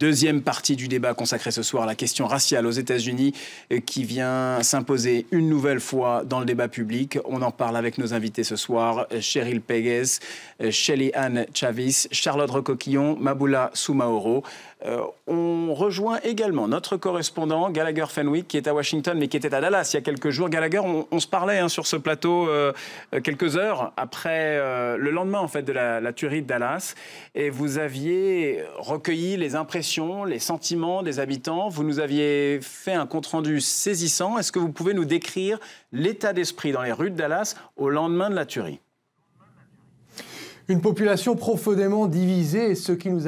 Deuxième partie du débat consacrée ce soir à la question raciale aux États-Unis qui vient s'imposer une nouvelle fois dans le débat public. On en parle avec nos invités ce soir, Cheryl Pegues, Shelly-Ann Chavis, Charlotte Recoquillon, Maboula Soumaoro. On rejoint également notre correspondant Gallagher Fenwick qui est à Washington mais qui était à Dallas il y a quelques jours. Gallagher, on se parlait sur ce plateau quelques heures après le lendemain en fait de la tuerie de Dallas et vous aviez recueilli les impressions, les sentiments des habitants. Vous nous aviez fait un compte-rendu saisissant. Est-ce que vous pouvez nous décrire l'état d'esprit dans les rues de Dallas au lendemain de la tuerie ? Une population profondément divisée. Ce qui nous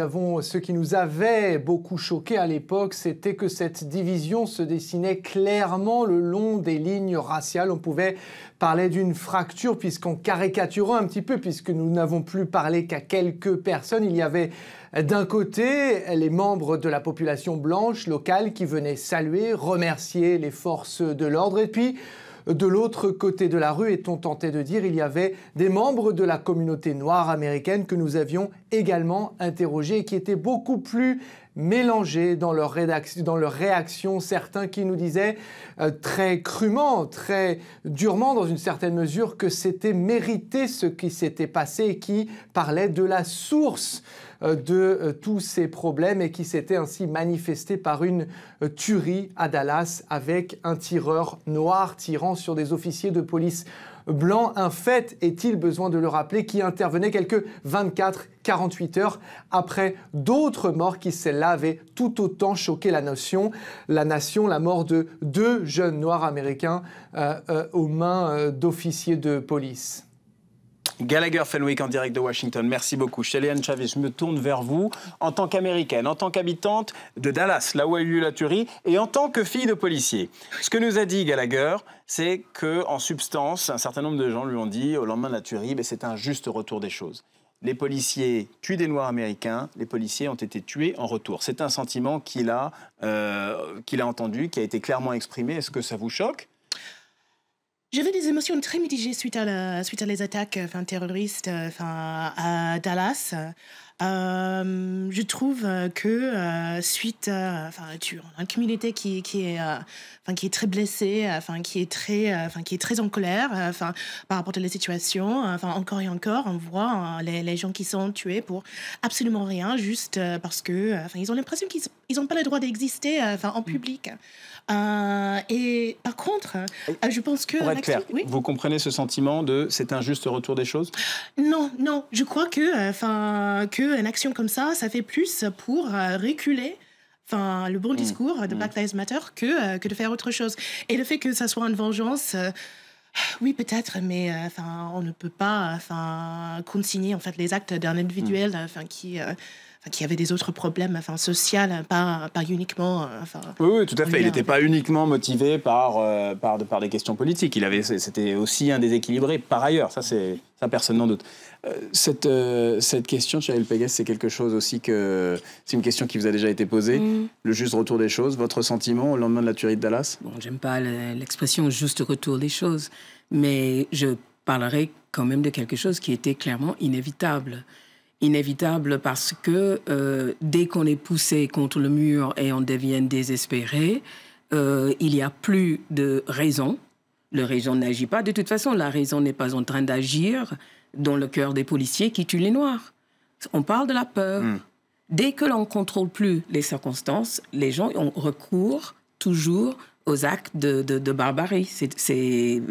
avait beaucoup choqué à l'époque, c'était que cette division se dessinait clairement le long des lignes raciales. On pouvait parler d'une fracture, puisqu'en caricaturant un petit peu, puisque nous n'avons plus parlé qu'à quelques personnes, il y avait d'un côté les membres de la population blanche locale qui venaient saluer, remercier les forces de l'ordre, et puis de l'autre côté de la rue, est-on tenté de dire, il y avait des membres de la communauté noire américaine que nous avions également interrogés et qui étaient beaucoup plus mélangés dans leur réaction. Certains qui nous disaient très crûment, très durement dans une certaine mesure que c'était mérité ce qui s'était passé et qui parlaient de la source de tous ces problèmes et qui s'était ainsi manifesté par une tuerie à Dallas avec un tireur noir tirant sur des officiers de police blancs. Un fait, est-il besoin de le rappeler, qui intervenait quelques 24-48 heures après d'autres morts qui, celle-là, avaient tout autant choqué la nation, la mort de 2 jeunes noirs américains aux mains d'officiers de police. Gallagher Fenwick en direct de Washington, merci beaucoup. Shelly-Ann Chavis, je me tourne vers vous en tant qu'américaine, en tant qu'habitante de Dallas, là où a eu lieu la tuerie, et en tant que fille de policier. Ce que nous a dit Gallagher, c'est qu'en substance, un certain nombre de gens lui ont dit au lendemain de la tuerie, c'est un juste retour des choses. Les policiers tuent des Noirs américains, les policiers ont été tués en retour. C'est un sentiment qu'il a entendu, qui a été clairement exprimé. Est-ce que ça vous choque ? J'avais des émotions très mitigées suite à les attaques terroristes à Dallas. Je trouve que suite à une communauté qui est très blessée, qui est très en colère par rapport à la situation. Encore et encore, on voit les gens qui sont tués pour absolument rien, juste parce que ils ont l'impression qu'ils n'ont pas le droit d'exister en public. Et par contre, je pense que... Pour être clair, oui, vous comprenez ce sentiment de c'est un juste retour des choses ? Non, je crois que une action comme ça fait plus pour reculer le bon discours de Black Lives Matter que de faire autre chose. Et le fait que ça soit une vengeance... oui, peut-être, mais on ne peut pas consigner les actes d'un individuel qui avait des autres problèmes sociaux, pas uniquement... Oui, tout à fait. Il n'était pas uniquement motivé par des questions politiques. C'était aussi un déséquilibré par ailleurs. Ça, personne n'en doute. Cette question, Cheryl Pegues, c'est quelque chose aussi c'est une question qui vous a déjà été posée. Le juste retour des choses. Votre sentiment au lendemain de la tuerie de Dallas ? Bon, j'aime pas l'expression juste retour des choses, mais je parlerai quand même de quelque chose qui était clairement inévitable. Inévitable parce que dès qu'on est poussé contre le mur et on devient désespéré, il n'y a plus de raison. La raison n'agit pas. De toute façon, la raison n'est pas en train d'agir dans le cœur des policiers qui tuent les Noirs. On parle de la peur. Dès que l'on ne contrôle plus les circonstances, les gens ont recours toujours aux actes de barbarie. C'est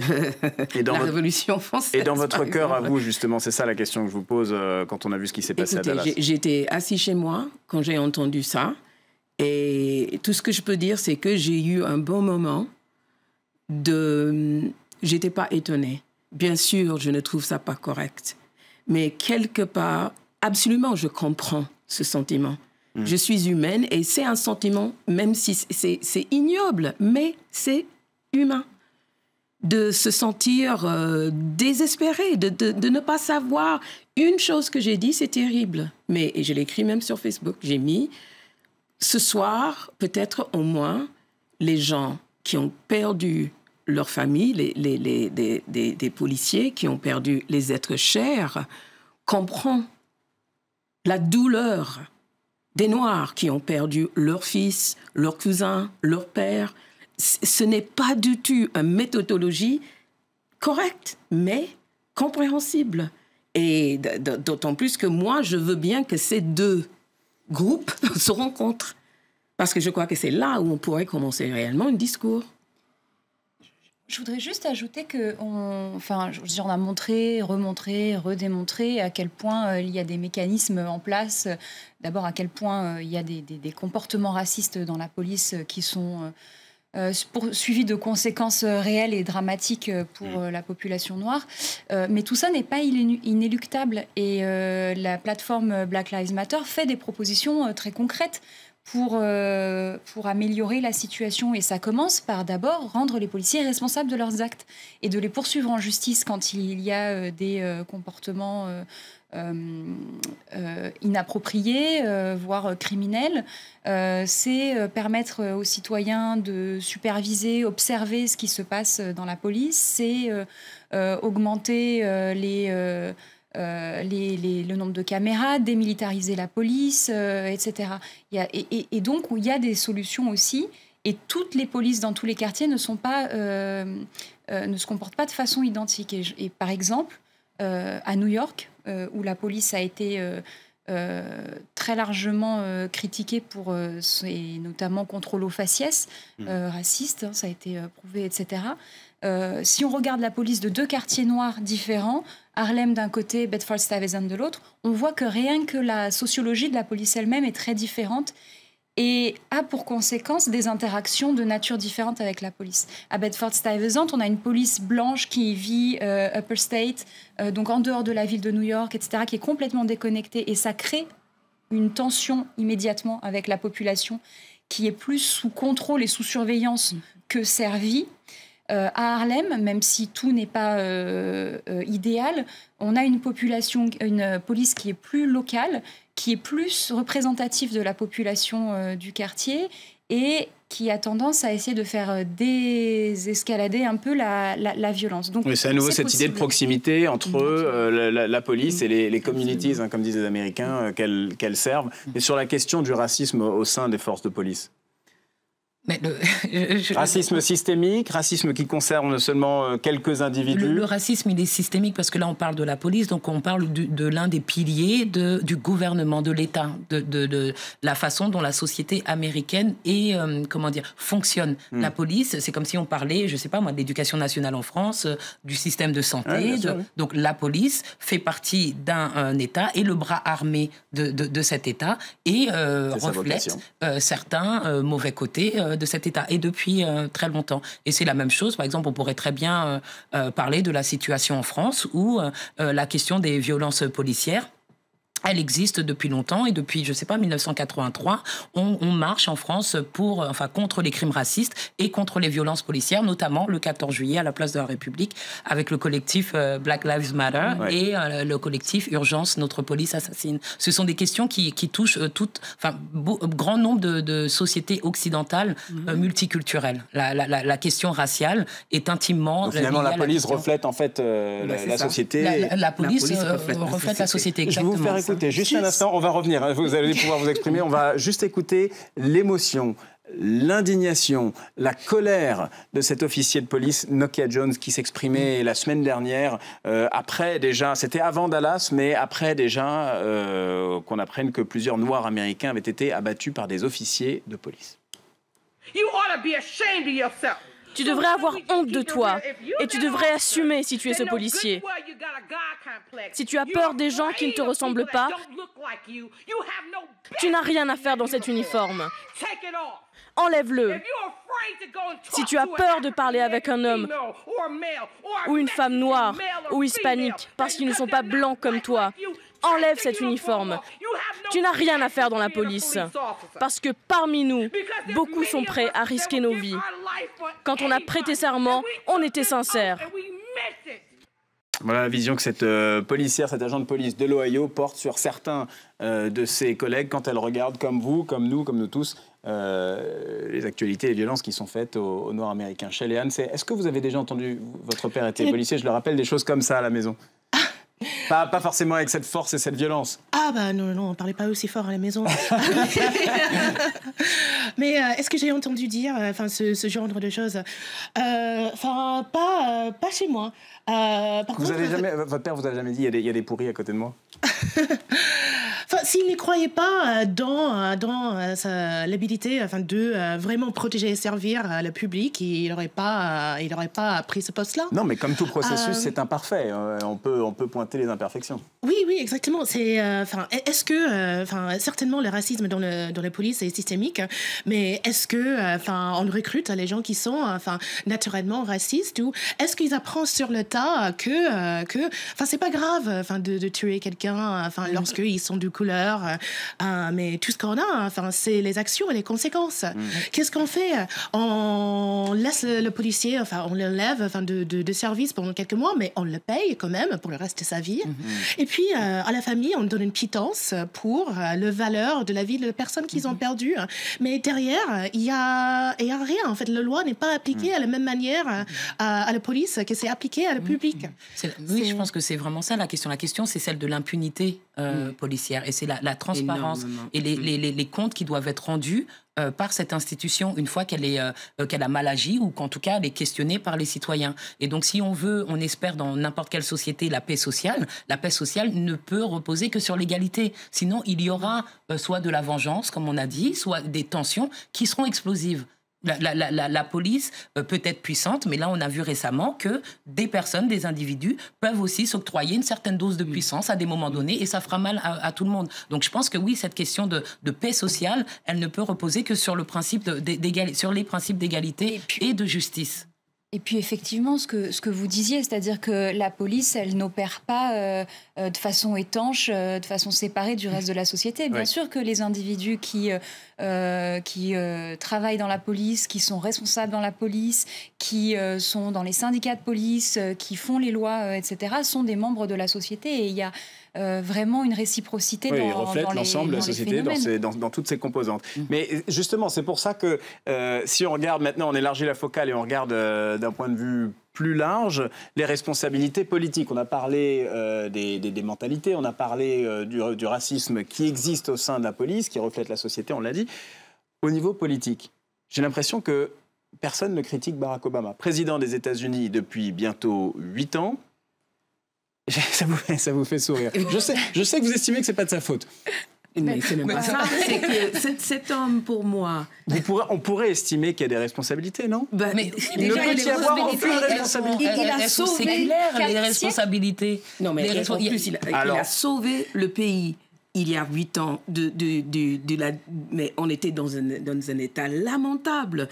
la Révolution française. Et dans votre cœur, à vous, justement, c'est ça la question que je vous pose quand on a vu ce qui s'est passé à Dallas. J'étais assis chez moi quand j'ai entendu ça. Et tout ce que je peux dire, c'est que j'ai eu un bon moment j'étais pas étonnée. Bien sûr, je ne trouve ça pas correct. Mais quelque part, absolument, je comprends ce sentiment. Je suis humaine et c'est un sentiment, même si c'est ignoble, mais c'est humain. De se sentir désespéré, de ne pas savoir. Une chose que j'ai dit, c'est terrible. Et je l'ai écrit même sur Facebook. J'ai mis, ce soir, peut-être au moins, les gens qui ont perdu leur famille, des policiers qui ont perdu les êtres chers, comprennent la douleur des Noirs qui ont perdu leur fils, leur cousin, leur père. Ce n'est pas du tout une méthodologie correcte, mais compréhensible. Et d'autant plus que moi, je veux bien que ces deux groupes se rencontrent. Parce que je crois que c'est là où on pourrait commencer réellement un discours. Je voudrais juste ajouter on a montré, remontré, redémontré à quel point il y a des mécanismes en place. D'abord, à quel point il y a des comportements racistes dans la police qui sont suivis de conséquences réelles et dramatiques pour la population noire. Mais tout ça n'est pas inéluctable. Et la plateforme Black Lives Matter fait des propositions très concrètes pour améliorer la situation. Et ça commence par d'abord rendre les policiers responsables de leurs actes et de les poursuivre en justice quand il y a des comportements inappropriés, voire criminels. C'est permettre aux citoyens de superviser, observer ce qui se passe dans la police. C'est augmenter le nombre de caméras, démilitariser la police, etc. Et donc, il y a des solutions aussi. Et toutes les polices dans tous les quartiers ne se comportent pas de façon identique. Et par exemple, à New York, où la police a été très largement critiquée pour ses notamment contrôles aux faciès racistes, ça a été prouvé, etc. Si on regarde la police de deux quartiers noirs différents, Harlem d'un côté, Bedford-Stuyvesant de l'autre, on voit que rien que la sociologie de la police elle-même est très différente et a pour conséquence des interactions de nature différente avec la police. À Bedford-Stuyvesant, on a une police blanche qui vit Upper State, donc en dehors de la ville de New York, etc., qui est complètement déconnectée, et ça crée une tension immédiatement avec la population qui est plus sous contrôle et sous surveillance que servie. À Harlem, même si tout n'est pas idéal, on a une police qui est plus locale, qui est plus représentative de la population du quartier et qui a tendance à essayer de faire désescalader un peu la violence. Donc, oui, c'est à nouveau cette idée de proximité entre la police et les communities, comme disent les Américains, qu'elles servent. Et sur la question du racisme au sein des forces de police. Mais racisme systémique, racisme qui concerne seulement quelques individus. Le racisme, il est systémique parce que là, on parle de la police, donc on parle de l'un des piliers du gouvernement, de l'État, de la façon dont la société américaine fonctionne. La police, c'est comme si on parlait, je sais pas moi, d'éducation nationale en France, du système de santé. Donc la police fait partie d'un État et le bras armé de cet État et reflète certains mauvais côtés de cet État, et depuis très longtemps. Et c'est la même chose, par exemple, on pourrait très bien parler de la situation en France, où la question des violences policières, elle existe depuis longtemps, et depuis, je sais pas, 1983, on marche en France contre les crimes racistes et contre les violences policières, notamment le 14 juillet à la place de la République, avec le collectif Black Lives Matter et le collectif Urgence, notre police assassine. Ce sont des questions qui touchent grand nombre de sociétés occidentales multiculturelles. La question raciale est intimement... Donc, finalement, la police reflète en fait la société. La police reflète la société, exactement. Je vais vous faire écouter juste un instant, on va revenir, vous allez pouvoir vous exprimer, on va juste écouter l'émotion, l'indignation, la colère de cet officier de police, Nokia Jones, qui s'exprimait la semaine dernière, après déjà, c'était avant Dallas, mais après déjà qu'on apprenne que plusieurs Noirs américains avaient été abattus par des officiers de police. You ought to be ashamed of yourself. Tu devrais avoir honte de toi et tu devrais assumer si tu es ce policier. Si tu as peur des gens qui ne te ressemblent pas, tu n'as rien à faire dans cet uniforme. Enlève-le. Si tu as peur de parler avec un homme ou une femme noire ou hispanique parce qu'ils ne sont pas blancs comme toi, enlève cet uniforme. Tu n'as rien à faire dans la police. Parce que parmi nous, beaucoup sont prêts à risquer nos vies. Quand on a prêté serment, on était sincères. Voilà la vision que cette policière, cet agent de police de l'Ohio porte sur certains de ses collègues quand elle regarde, comme vous, comme nous tous, les actualités et les violences qui sont faites aux Noirs américains. Shelly-Ann, est-ce que vous avez déjà entendu, votre père était policier, je le rappelle, des choses comme ça à la maison? Pas forcément avec cette force et cette violence. Ah bah non, on parlait pas aussi fort à la maison. Mais est-ce que j'ai entendu dire ce genre de choses? Pas chez moi. Par contre, votre père vous a jamais dit il y a des pourris à côté de moi? S'il ne croyait pas dans l'habilité de vraiment protéger et servir le public, il n'aurait pas pris ce poste-là. Non, mais comme tout processus, c'est imparfait. On peut pointer les imperfections. Oui, exactement. Est-ce que, certainement, le racisme dans la police est systémique, mais est-ce que, on recrute les gens qui sont, naturellement racistes, ou est-ce qu'ils apprennent sur le tas que, c'est pas grave, de tuer quelqu'un, lorsqu'ils sont de couleur, mais tout ce qu'on a, c'est les actions et les conséquences. Qu'est-ce qu'on fait? On laisse le policier, on l'enlève, de service pendant quelques mois, mais on le paye quand même pour le reste de sa vie. Et puis, à la famille, on donne une pitance pour la valeur de la vie de la personne qu'ils ont perdue. Mais derrière, il y a rien. En fait, la loi n'est pas appliquée à la même manière à la police que c'est appliqué à le public. Oui, je pense que c'est vraiment ça la question. La question, c'est celle de l'impunité policière. Et c'est la transparence et les comptes qui doivent être rendus par cette institution une fois qu'elle a mal agi ou qu'en tout cas elle est questionnée par les citoyens. Et donc si on espère dans n'importe quelle société la paix sociale ne peut reposer que sur l'égalité. Sinon il y aura soit de la vengeance comme on a dit, soit des tensions qui seront explosives. La police peut être puissante, mais là, on a vu récemment que des personnes, des individus peuvent aussi s'octroyer une certaine dose de puissance à des moments donnés et ça fera mal à tout le monde. Donc, je pense que oui, cette question de paix sociale, elle ne peut reposer que sur les principes d'égalité et de justice. Et puis effectivement, ce que vous disiez, c'est-à-dire que la police, elle n'opère pas de façon étanche, de façon séparée du reste de la société. Bien sûr que les individus qui travaillent dans la police, qui sont responsables dans la police, qui sont dans les syndicats de police, qui font les lois, etc., sont des membres de la société. Et il y a vraiment une réciprocité dans ils reflètent l'ensemble de la société dans toutes ses composantes. Mais justement, c'est pour ça que si on regarde maintenant, on élargit la focale et on regarde d'un point de vue plus large, les responsabilités politiques. On a parlé des mentalités, on a parlé du racisme qui existe au sein de la police, qui reflète la société, on l'a dit. Au niveau politique, j'ai l'impression que personne ne critique Barack Obama. Président des États-Unis depuis bientôt 8 ans. Ça vous fait sourire. Je sais que vous estimez que c'est pas de sa faute. Mais c'est même pas ça. C'est que cet homme, pour moi... On pourrait estimer qu'il y a des responsabilités, non? Mais il ne peut y avoir aucune responsabilité. Elles sont séculaires, les responsabilités. Non, mais en plus, il a sauvé le pays. Il y a 8 ans, mais on était dans un état lamentable.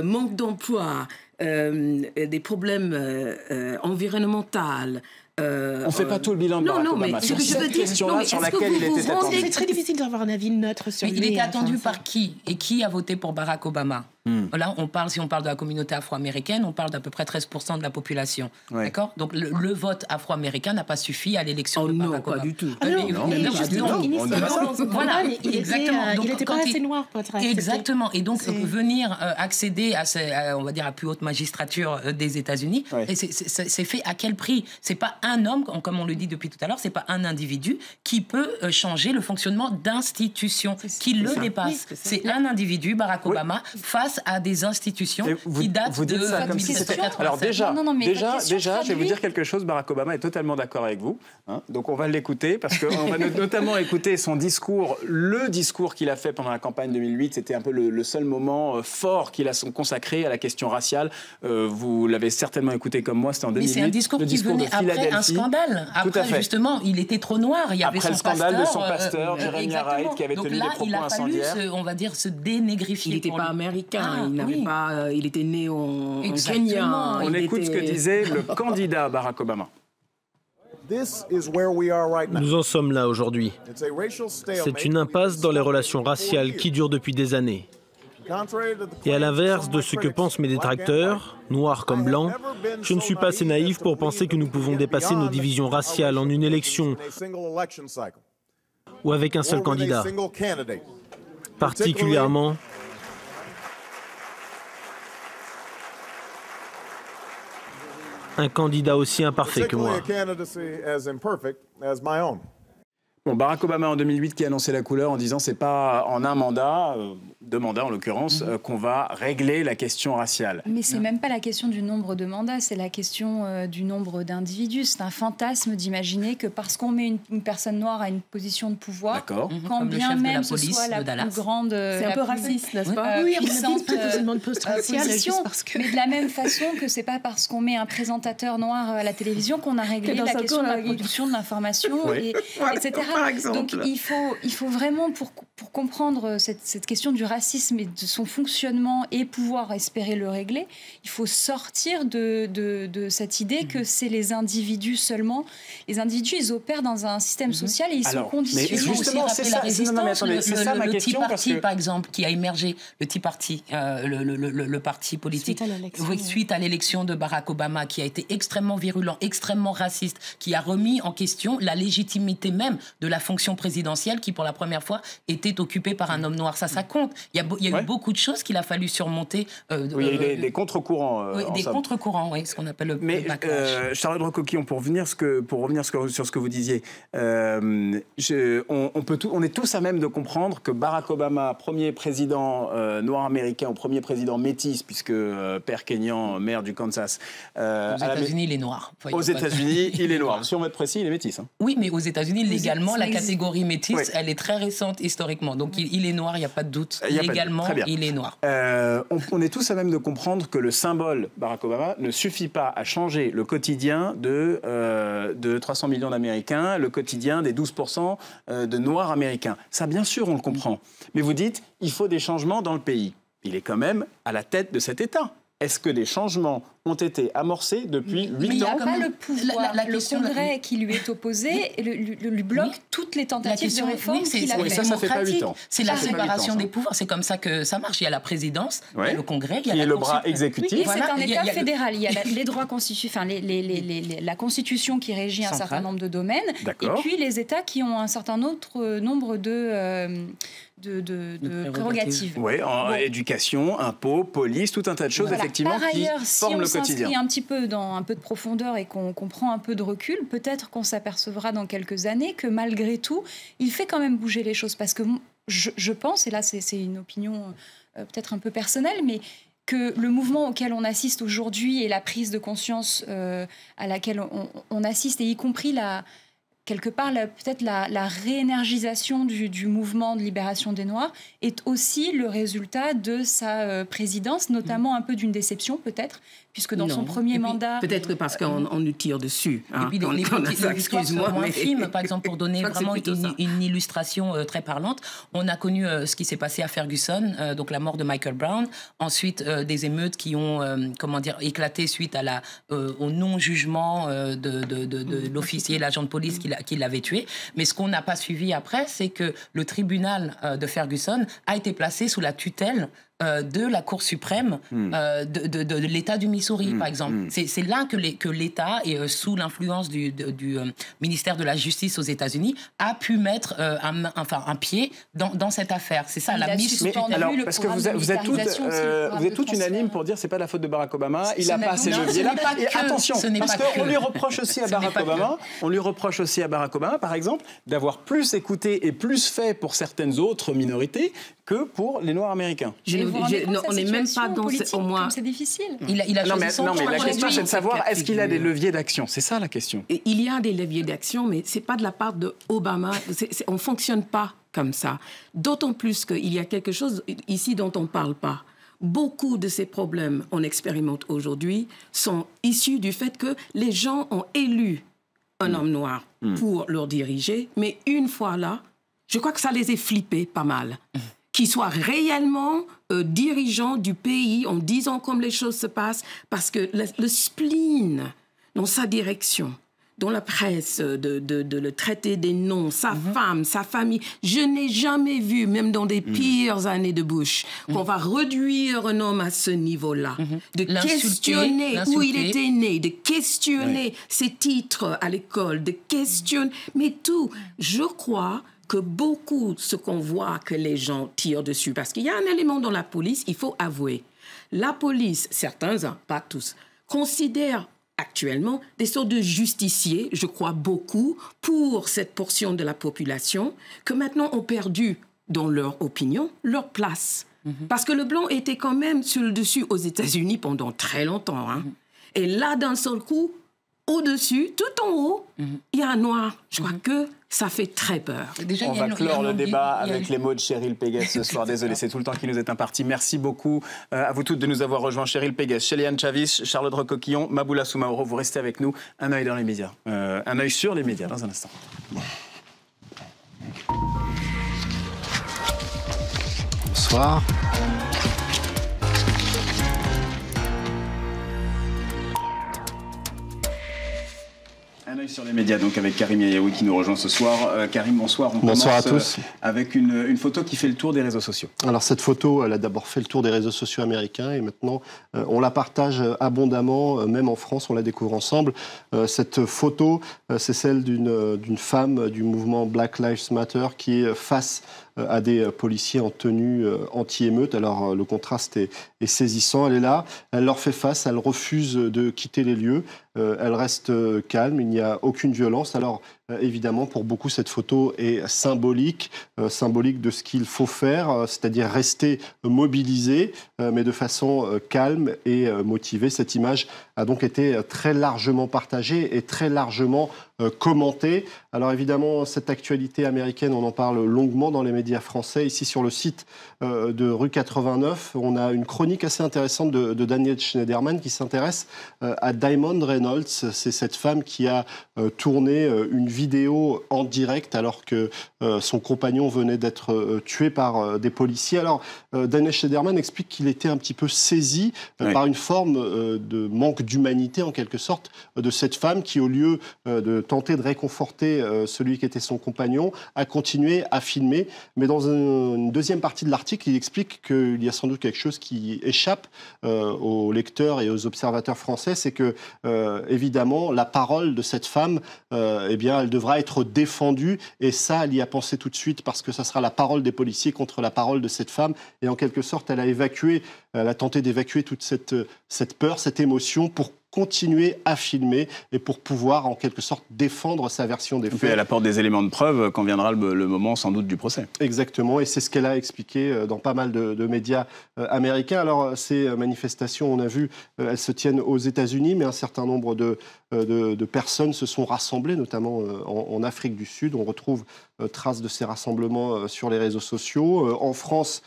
Manque d'emploi, des problèmes environnementaux. On ne fait pas tout le bilan de Barack Obama. Ce que je veux dire, sur laquelle il était attendu. C'est très difficile d'avoir un avis neutre sur lui. Il était attendu par qui? Et qui a voté pour Barack Obama? Là, si on parle de la communauté afro-américaine, on parle d'à peu près 13% de la population. Ouais. D'accord? Donc, le vote afro-américain n'a pas suffi à l'élection de Barack Obama. Pas du tout. Voilà, exactement. Il n'était pas assez noir pour être accepté. Exactement. Et donc, venir accéder on va dire, à la plus haute magistrature des États-Unis, c'est fait à quel prix? C'est pas un homme, comme on le dit depuis tout à l'heure, c'est pas un individu qui peut changer le fonctionnement d'institutions qui le dépassent. C'est un individu, Barack Obama, face à des institutions qui datent vous dites de ça comme si c'était... Alors déjà, je vais vous dire quelque chose. Barack Obama est totalement d'accord avec vous. Donc on va l'écouter parce qu'on va notamment écouter son discours, le discours qu'il a fait pendant la campagne 2008. C'était un peu le seul moment fort qu'il a consacré à la question raciale. Vous l'avez certainement écouté comme moi, c'était en 2008. Mais c'est un discours qui venait après un scandale. Après, justement, il était trop noir. Il y avait après le scandale de son pasteur, Jeremiah Wright, qui avait tenu des propos incendiaires. On va dire, se dénégrifier. Il n'était pas américain. Il était né en Kenya. On écoute ce que disait le candidat Barack Obama. Nous en sommes là aujourd'hui. C'est une impasse dans les relations raciales qui dure depuis des années. Et à l'inverse de ce que pensent mes détracteurs, noirs comme blancs, je ne suis pas assez naïf pour penser que nous pouvons dépasser nos divisions raciales en une élection ou avec un seul candidat. Particulièrement un candidat aussi imparfait que moi. Bon, Barack Obama en 2008 qui a annoncé la couleur en disant c'est pas en un mandat, 2 mandats en l'occurrence, qu'on va régler la question raciale. Mais c'est même pas la question du nombre de mandats, c'est la question du nombre d'individus. C'est un fantasme d'imaginer que parce qu'on met une personne noire à une position de pouvoir, quand bien même ce soit la plus grande... C'est un peu raciste, n'est-ce pas? Oui, puissante position. Mais de la même façon que c'est pas parce qu'on met un présentateur noir à la télévision qu'on a réglé la question de la production de l'information, etc. Donc il faut vraiment, pour comprendre cette question du racisme et de son fonctionnement et pouvoir espérer le régler, il faut sortir de cette idée que c'est les individus seulement. Les individus, ils opèrent dans un système social et ils sont conditionnés. Mais justement, c'est ça. C'est ça ma question. Le Tea Party, par exemple, qui a émergé, le Tea Party, le parti politique, suite à l'élection de Barack Obama, qui a été extrêmement virulent, extrêmement raciste, qui a remis en question la légitimité même de la fonction présidentielle qui, pour la première fois, était occupée par un homme noir. Ça compte. Il y a eu beaucoup de choses qu'il a fallu surmonter. Il y a eu des contre-courants. Des contre-courants, oui, ce qu'on appelle le backlash. Charlotte Recoquillon, pour revenir sur ce que vous disiez, on est tous à même de comprendre que Barack Obama, premier président noir américain, ou premier président métis, puisque père kényan, maire du Kansas... aux États-Unis, il est noir. Aux États-Unis, il est noir. Si on veut être précis, il est métis. Hein. Oui, mais aux États-Unis, légalement, la catégorie métisse, elle est très récente historiquement. Donc il est noir, il n'y a pas de doute. Légalement, il est noir. On est tous à même de comprendre que le symbole Barack Obama ne suffit pas à changer le quotidien de 300 millions d'Américains, le quotidien des 12% de Noirs américains. Ça, bien sûr, on le comprend. Mais vous dites, il faut des changements dans le pays. Il est quand même à la tête de cet État. Est-ce que des changements ont été amorcés depuis 8 ans? Mais il n'y a pas le pouvoir. Le Congrès qui lui est opposé lui bloque toutes les tentatives de réforme qu'il a faites. Ça fait pas 8 ans. C'est la séparation des pouvoirs. C'est comme ça que ça marche. Il y a la présidence, il y a le Congrès, il y a le bras exécutif. Oui, c'est un État fédéral. Il y a les droits constitutifs, la Constitution qui régit un certain nombre de domaines, et puis les États qui ont un certain autre nombre de prérogatives. Oui, éducation, impôts, police, tout un tas de choses, effectivement, qui forment le quotidien. Si on s'inscrit un petit peu dans un peu de profondeur et qu'on prend un peu de recul, peut-être qu'on s'apercevra dans quelques années que malgré tout, il fait quand même bouger les choses. Parce que je pense, et là c'est une opinion peut-être un peu personnelle, mais que le mouvement auquel on assiste aujourd'hui et la prise de conscience à laquelle on assiste, et y compris quelque part, peut-être la réénergisation du mouvement de libération des Noirs est aussi le résultat de sa présidence, notamment un peu d'une déception peut-être, puisque dans son premier mandat... Peut-être parce qu'on nous tire dessus. Et puis, excuse-moi, un film, par exemple, pour donner vraiment une illustration très parlante, on a connu ce qui s'est passé à Ferguson, donc la mort de Michael Brown, ensuite des émeutes qui ont éclaté suite au non-jugement de l'officier, l'agent de police qui l'avait tué. Mais ce qu'on n'a pas suivi après, c'est que le tribunal de Ferguson a été placé sous la tutelle de la Cour suprême de l'État du Missouri, par exemple. C'est là que l'État, et sous l'influence du ministère de la Justice aux États-Unis, a pu mettre un pied dans cette affaire. C'est ça, la mise sous tension. Parce que vous êtes toutes unanimes pour dire que ce n'est pas la faute de Barack Obama, il n'a pas ces leviers-là. Attention, parce qu'on lui reproche aussi à Barack Obama, par exemple, d'avoir plus écouté et plus fait pour certaines autres minorités que pour les Noirs américains. On n'est même pas dans au moins. C'est difficile. Mais la question, c'est de savoir est-ce qu'il a des leviers d'action. C'est ça la question. Il y a des leviers d'action, mais c'est pas de la part de Obama. On fonctionne pas comme ça. D'autant plus qu'il y a quelque chose ici dont on parle pas. Beaucoup de ces problèmes qu'on expérimente aujourd'hui sont issus du fait que les gens ont élu un homme noir pour leur diriger, mais une fois là, je crois que ça les a flippés pas mal. Qu'ils soient réellement dirigeants du pays en disant comme les choses se passent, parce que le spleen dans sa direction, dans la presse, de le traiter des noms, sa femme, sa famille. Je n'ai jamais vu, même dans des pires années de Bush, qu'on va réduire un homme à ce niveau-là. De questionner où il était né, de questionner ses titres à l'école, de questionner... Mais tout, je crois... que beaucoup, ce qu'on voit que les gens tirent dessus, parce qu'il y a un élément dans la police, il faut avouer. La police, certains, pas tous, considèrent actuellement des sortes de justiciers, je crois beaucoup, pour cette portion de la population, que maintenant ont perdu, dans leur opinion, leur place. Parce que le blanc était quand même sur le dessus aux États-Unis pendant très longtemps. Hein. Et là, d'un seul coup, au-dessus, tout en haut, il y a un noir. Je crois que ça fait très peur. Déjà, on va clore le débat avec les mots de Cheryl Péguès ce soir. Désolé, c'est tout le temps qui nous est imparti. Merci beaucoup à vous toutes de nous avoir rejoints. Cheryl Péguès, Sheliane Chavis, Charlotte Recoquillon, Maboula Soumaoro. Vous restez avec nous. Un œil dans les médias. Un œil sur les médias dans un instant. Bonsoir. Un œil sur les médias, donc avec Karim Yayaoui qui nous rejoint ce soir. Karim, bonsoir. Bonsoir à tous. Avec une photo qui fait le tour des réseaux sociaux. Alors cette photo, elle a d'abord fait le tour des réseaux sociaux américains et maintenant on la partage abondamment, même en France, on la découvre ensemble. Cette photo, c'est celle d'une femme du mouvement Black Lives Matter qui est face à des policiers en tenue anti-émeute. Alors le contraste est saisissant, elle est là, elle leur fait face, elle refuse de quitter les lieux, elle reste calme, il n'y a aucune violence. Alors évidemment, pour beaucoup, cette photo est symbolique de ce qu'il faut faire, c'est-à-dire rester mobilisé, mais de façon calme et motivée. Cette image a donc été très largement partagée et très largement commentée. Alors évidemment, cette actualité américaine, on en parle longuement dans les médias français. Ici, sur le site de Rue 89, on a une chronique assez intéressante de Daniel Schneiderman qui s'intéresse à Diamond Reynolds. C'est cette femme qui a tourné une vidéo en direct alors que son compagnon venait d'être tué par des policiers. Alors, Daniel Schneiderman explique qu'il était un petit peu saisi par une forme de manque d'humanité, en quelque sorte, de cette femme qui, au lieu de tenter de réconforter celui qui était son compagnon, a continué à filmer. Mais dans une deuxième partie de l'article, il explique qu'il y a sans doute quelque chose qui échappe aux lecteurs et aux observateurs français, c'est que, évidemment, la parole de cette femme, eh bien, elle devra être défendue. Et ça, elle y a pensé tout de suite parce que ça sera la parole des policiers contre la parole de cette femme. Et en quelque sorte, elle a tenté d'évacuer toute cette peur, cette émotion pour continuer à filmer et pour pouvoir, en quelque sorte, défendre sa version des faits. Elle apporte des éléments de preuve quand viendra le moment, sans doute, du procès. Exactement, et c'est ce qu'elle a expliqué dans pas mal de médias américains. Alors, ces manifestations, on a vu, elles se tiennent aux États-Unis, mais un certain nombre de personnes se sont rassemblées, notamment en Afrique du Sud. On retrouve traces de ces rassemblements sur les réseaux sociaux. En France,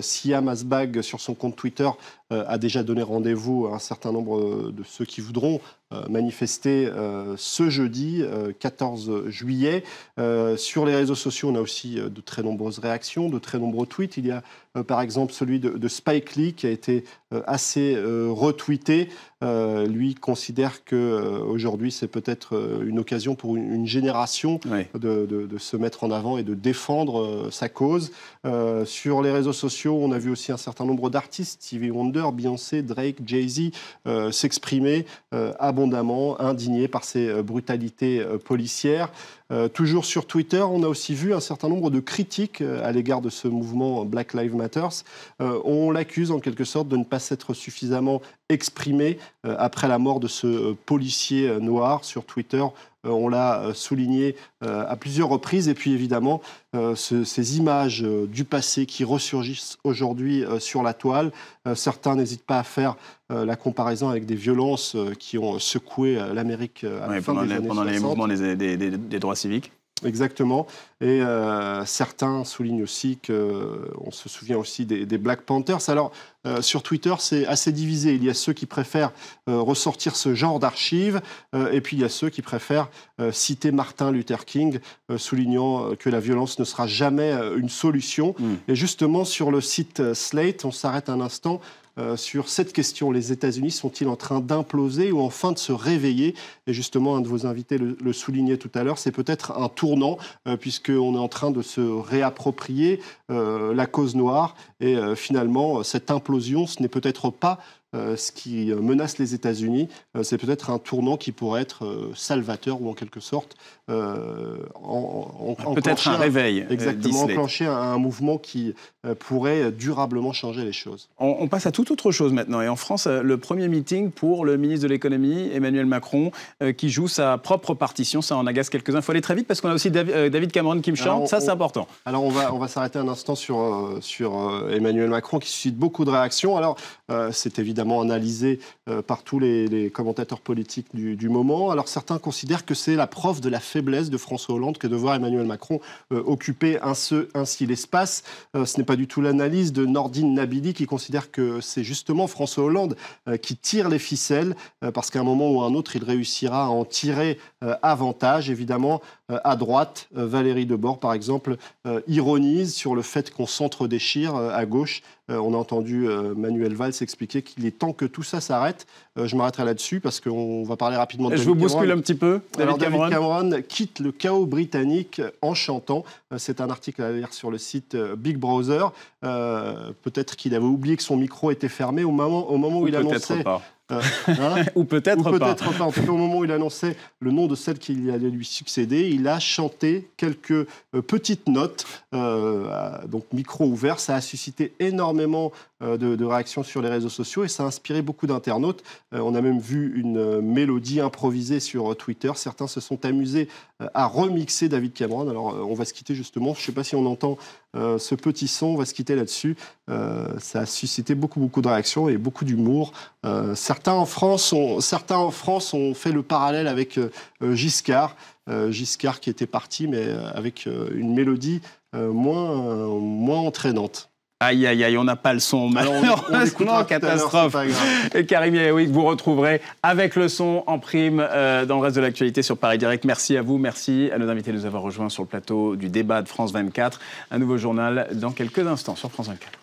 Siam Asbag, sur son compte Twitter, a déjà donné rendez-vous à un certain nombre de ceux qui voudront manifester ce jeudi 14 juillet. Sur les réseaux sociaux, on a aussi de très nombreuses réactions, de très nombreux tweets. Il y a par exemple celui de Spike Lee qui a été assez retweeté. Lui considère qu'aujourd'hui c'est peut-être une occasion pour une génération de se mettre en avant et de défendre sa cause. Sur les réseaux sociaux, on a vu aussi un certain nombre d'artistes, Stevie Wonder, Beyoncé, Drake, Jay-Z, s'exprimer abondamment, indignés par ces brutalités policières. Toujours sur Twitter, on a aussi vu un certain nombre de critiques à l'égard de ce mouvement Black Lives Matter. On l'accuse en quelque sorte de ne pas s'être suffisamment exprimé après la mort de ce policier noir. Sur Twitter, on l'a souligné à plusieurs reprises. Et puis évidemment, ces images du passé qui ressurgissent aujourd'hui sur la toile. Certains n'hésitent pas à faire la comparaison avec des violences qui ont secoué l'Amérique à la fin des années 60. Pendant les mouvements des droits civiques. Exactement. Et certains soulignent aussi qu'on se souvient aussi des Black Panthers. Alors, sur Twitter, c'est assez divisé. Il y a ceux qui préfèrent ressortir ce genre d'archives, et puis il y a ceux qui préfèrent citer Martin Luther King, soulignant que la violence ne sera jamais une solution. Et justement, sur le site Slate, on s'arrête un instant sur cette question. Les États-Unis sont-ils en train d'imploser ou enfin de se réveiller? Et justement, un de vos invités le soulignait tout à l'heure, c'est peut-être un tournant, puisqu'on est en train de se réapproprier la cause noire. Et finalement, cette implosion, ce n'est peut-être pas ce qui menace les États-Unis, c'est peut-être un tournant qui pourrait être salvateur ou en quelque sorte peut-être un réveil. Exactement, enclencher un mouvement qui pourrait durablement changer les choses. On passe à toute autre chose maintenant. Et en France, le premier meeting pour le ministre de l'économie, Emmanuel Macron, qui joue sa propre partition. Ça en agace quelques-uns. Il faut aller très vite parce qu'on a aussi David Cameron qui me chante. Ça, c'est important. Alors, on va s'arrêter un instant sur Emmanuel Macron qui suscite beaucoup de réactions. Alors, c'est évidemment analysé par tous les commentateurs politiques du moment. Alors, certains considèrent que c'est la preuve de la faiblesse de François Hollande que de voir Emmanuel Macron occuper ainsi l'espace. Ce n'est pas du tout l'analyse de Nordine Nabili qui considère que c'est justement François Hollande qui tire les ficelles parce qu'à un moment ou à un autre, il réussira à en tirer avantage. Évidemment, à droite, Valérie Debord, par exemple, ironise sur le fait qu'on s'entre-déchire. À gauche, on a entendu Manuel Valls expliquer qu'il est temps que tout ça s'arrête. Je m'arrêterai là-dessus parce qu'on va parler rapidement de David Cameron. Je vous bouscule un petit peu. David Cameron quitte le chaos britannique en chantant. C'est un article à lire sur le site Big Brother. Peut-être qu'il avait oublié que son micro était fermé au moment où il annonçait... Ou peut-être pas. En tout cas, au moment où il annonçait le nom de celle qui allait lui succéder, il a chanté quelques petites notes, donc micro ouvert. Ça a suscité énormément de réactions sur les réseaux sociaux et ça a inspiré beaucoup d'internautes. On a même vu une mélodie improvisée sur Twitter. Certains se sont amusés à remixer David Cameron. Alors, on va se quitter justement. Je ne sais pas si on entend ce petit son. On va se quitter là-dessus. Ça a suscité beaucoup de réactions et beaucoup d'humour. Certains en France ont fait le parallèle avec Giscard. Giscard qui était parti, mais avec une mélodie moins entraînante. Aïe, aïe, aïe, on n'a pas le son, malheureusement, catastrophe. Et Karim Yaoui, que vous retrouverez avec le son en prime dans le reste de l'actualité sur Paris Direct. Merci à vous, merci à nos invités de nous avoir rejoints sur le plateau du débat de France 24. Un nouveau journal dans quelques instants sur France 24.